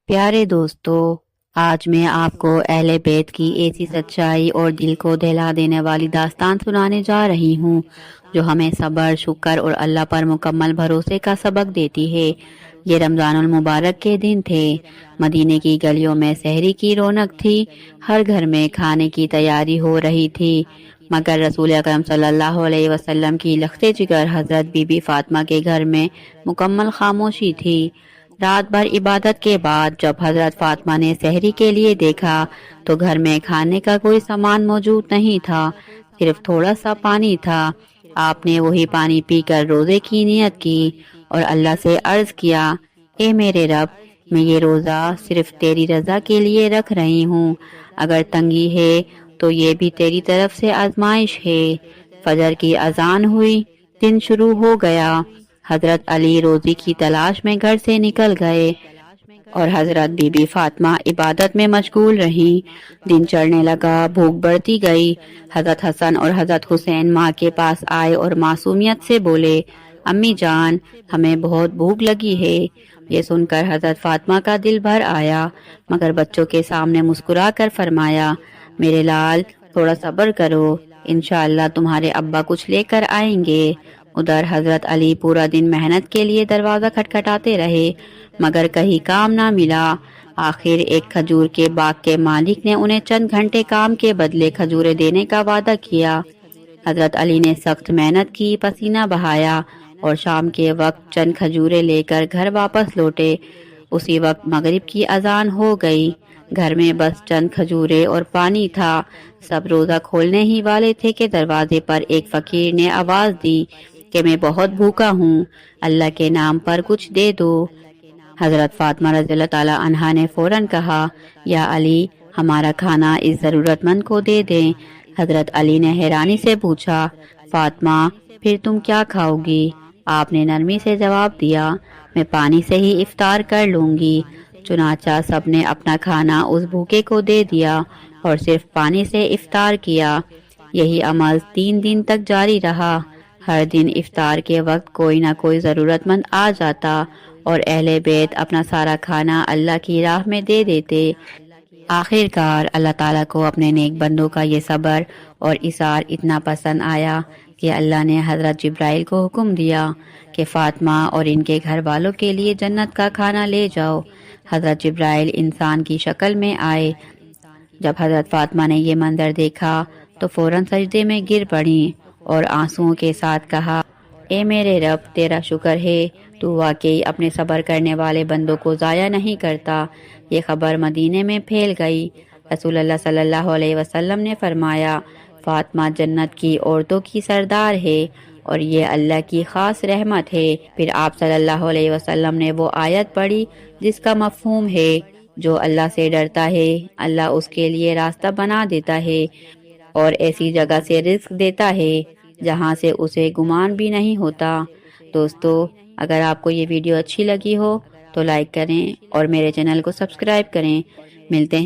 प्यारे दोस्तों, आज मैं आपको अहले बैत की ऐसी सच्चाई और दिल को दहला देने वाली दास्तान सुनाने जा रही हूँ जो हमें सब्र, शुक्र और अल्लाह पर मुकम्मल भरोसे का सबक देती है। ये रमज़ानुल मुबारक के दिन थे। मदीने की गलियों में सहरी की रौनक थी। हर घर में खाने की तैयारी हो रही थी, मगर रसूल अकरम सल्लल्लाहु अलैहि वसल्लम की लख्ते जिगर हज़रत बीबी फातिमा के घर में मुकम्मल खामोशी थी। रात भर इबादत के बाद जब हजरत फातिमा ने सहरी के लिए देखा तो घर में खाने का कोई सामान मौजूद नहीं था, सिर्फ थोड़ा सा पानी था। आपने वही पानी पीकर रोजे की नियत की और अल्लाह से अर्ज किया, ए मेरे रब, मैं ये रोज़ा सिर्फ तेरी रज़ा के लिए रख रही हूँ। अगर तंगी है तो ये भी तेरी तरफ से आजमाइश है। फजर की अजान हुई, दिन शुरू हो गया। हजरत अली रोजी की तलाश में घर से निकल गए और हजरत बीबी फातिमा इबादत में मशगूल रही। दिन चढ़ने लगा, भूख बढ़ती गई। हजरत हसन और हजरत हुसैन माँ के पास आए और मासूमियत से बोले, अम्मी जान, हमें बहुत भूख लगी है। ये सुनकर हजरत फातिमा का दिल भर आया, मगर बच्चों के सामने मुस्कुरा कर फरमाया, मेरे लाल, थोड़ा सब्र करो, इंशाअल्लाह तुम्हारे अब्बा कुछ लेकर आएंगे। उधर हजरत अली पूरा दिन मेहनत के लिए दरवाजा खटखटाते रहे, मगर कहीं काम ना मिला। आखिर एक खजूर के बाग के मालिक ने उन्हें चंद घंटे काम के बदले खजूरें देने का वादा किया। हजरत अली ने सख्त मेहनत की, पसीना बहाया और शाम के वक्त चंद खजूरें लेकर घर वापस लौटे। उसी वक्त मगरिब की अजान हो गई। घर में बस चंद खजूरें और पानी था। सब रोजा खोलने ही वाले थे कि दरवाजे पर एक फकीर ने आवाज दी कि मैं बहुत भूखा हूँ, अल्लाह के नाम पर कुछ दे दो। हजरत फातिमा रज़ियल्लाहु ताला अन्हा ने फौरन कहा, या अली, हमारा खाना इस जरूरतमंद को दे दें। हजरत अली ने हैरानी से पूछा, फातिमा, फिर तुम क्या खाओगी? आपने नरमी से जवाब दिया, मैं पानी से ही इफ्तार कर लूंगी। चुनाचा सबने अपना खाना उस भूखे को दे दिया और सिर्फ पानी से इफ्तार किया। यही अमल 3 दिन तक जारी रहा। हर दिन इफ्तार के वक्त कोई ना कोई ज़रूरतमंद आ जाता और अहले बैत अपना सारा खाना अल्लाह की राह में दे देते। आखिरकार अल्लाह ताला को अपने नेक बंदों का ये सब्र और इसार इतना पसंद आया कि अल्लाह ने हजरत जिब्राइल को हुक्म दिया कि फातिमा और इनके घर वालों के लिए जन्नत का खाना ले जाओ। हजरत जिब्राइल इंसान की शक्ल में आए। जब हजरत फातिमा ने ये मंजर देखा तो फौरन सजदे में गिर पड़ी और आंसुओं के साथ कहा, ए मेरे रब, तेरा शुक्र है, तू वाकई अपने सब्र करने वाले बंदों को ज़ाया नहीं करता। ये खबर मदीने में फैल गई। रसूलुल्लाह सल्लल्लाहु अलैहि वसल्लम ने फरमाया, फातिमा जन्नत की औरतों की सरदार है और ये अल्लाह की खास रहमत है। फिर आप सल्लल्लाहु अलैहि वसल्लम ने वो आयत पढ़ी जिसका मफहूम है, जो अल्लाह से डरता है अल्लाह उसके लिए रास्ता बना देता है और ऐसी जगह से रिस्क देता है जहाँ से उसे गुमान भी नहीं होता। दोस्तों, अगर आपको ये वीडियो अच्छी लगी हो तो लाइक करें और मेरे चैनल को सब्सक्राइब करें। मिलते हैं